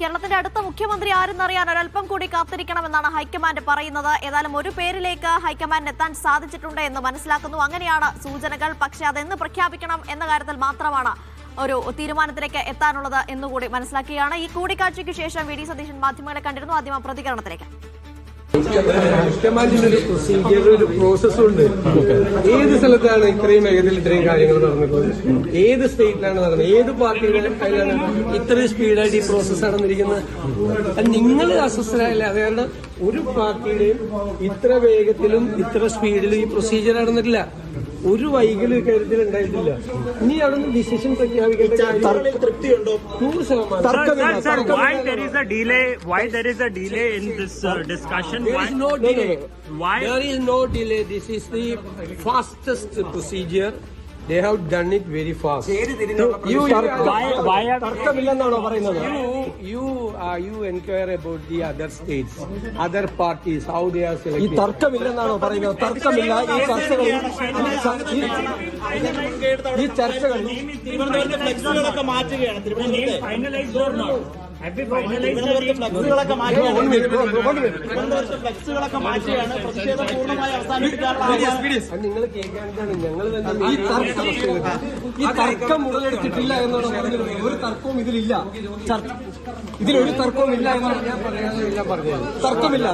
കേരളത്തിന്റെ അടുത്ത മുഖ്യമന്ത്രി ആരെന്നറിയാൻ ഒരൽപ്പം കൂടി കാത്തിരിക്കണമെന്നാണ് ഹൈക്കമാൻഡ് പറയുന്നത്. ഏതായാലും ഒരു പേരിലേക്ക് ഹൈക്കമാൻഡ് എത്താൻ സാധിച്ചിട്ടുണ്ട് എന്ന് മനസ്സിലാക്കുന്നു. അങ്ങനെയാണ് സൂചനകൾ. പക്ഷേ അതെന്ന് പ്രഖ്യാപിക്കണം എന്ന കാര്യത്തിൽ മാത്രമാണ് ഒരു തീരുമാനത്തിലേക്ക് എത്താനുള്ളത് എന്നുകൂടി മനസ്സിലാക്കുകയാണ്. ഈ കൂടിക്കാഴ്ചയ്ക്ക് ശേഷം വി ഡി സതീശൻ മാധ്യമങ്ങളെ കണ്ടിരുന്നു. ആദ്യം ആ പ്രതികരണത്തിലേക്ക്. ഹൈക്കമാൻഡിന്റെ ഒരു പ്രൊസീജിയർ, ഒരു പ്രോസസ്സും ഉണ്ട്. ഏത് സ്ഥലത്താണ് ഇത്രയും വേഗത്തിൽ ഇത്രയും കാര്യങ്ങൾ നടന്നിട്ടുള്ളത്? ഏത് സ്റ്റേറ്റിലാണ് നടന്നത്? ഏത് പാർട്ടിയുടെ കയ്യിലാണ് ഇത്രയും സ്പീഡായിട്ട് ഈ പ്രോസസ്സ് നടന്നിരിക്കുന്നത്? നിങ്ങൾ അസ്വസ്ഥരായില്ല. അതുകൊണ്ട് ഒരു പാർട്ടിയുടെയും ഇത്ര വേഗത്തിലും ഇത്ര സ്പീഡിലും ഈ പ്രൊസീജിയർ നടന്നിട്ടില്ല. ഒരു വൈകല്യ കാര്യത്തിൽ ഉണ്ടായിട്ടില്ല. ഇനി അവിടെ നിന്ന് decision പ്രഖ്യാപിക്കേണ്ട തൃപ്തിയുണ്ടോ? 100%. Why there is a delay? Why there is a delay in this discussion? There is no delay. Why? There is no delay. This is the fastest procedure. They have done it very fast. Why are തർക്കമില്ലെന്നാണോ പറയുന്നത്? You inquire about the other states, other parties, how they are selected. ഈ തർക്കമില്ലെന്നാണോ പറയുന്നത്? തർക്കമില്ല. ഈ ചർച്ചകളിൽ ഫ്ലെക്സുകളൊക്കെ മാറ്റുകയാണ്. finalized or not? Have we finalized the ഫ്ലെക്സുകളൊക്കെ മാറ്റുകയാണ്. ഫ്ലെക്സുകളൊക്കെ മാറ്റുകയാണ്. പ്രതിഷേധം പൂർണ്ണമായി അവസാനിപ്പിക്കാനുള്ള നിങ്ങൾ കേൾക്കാനാണ് ഞങ്ങൾ തന്നെ ഈ തർക്കം ഉടലെടുത്തിട്ടില്ല എന്നാണ് പറഞ്ഞത്. ഒരു തർക്കവും ഇതിലില്ല. ഇതിലൊരു തർക്കവും ഇല്ല എന്നാണ് ഞാൻ പറഞ്ഞത്. തർക്കമില്ല.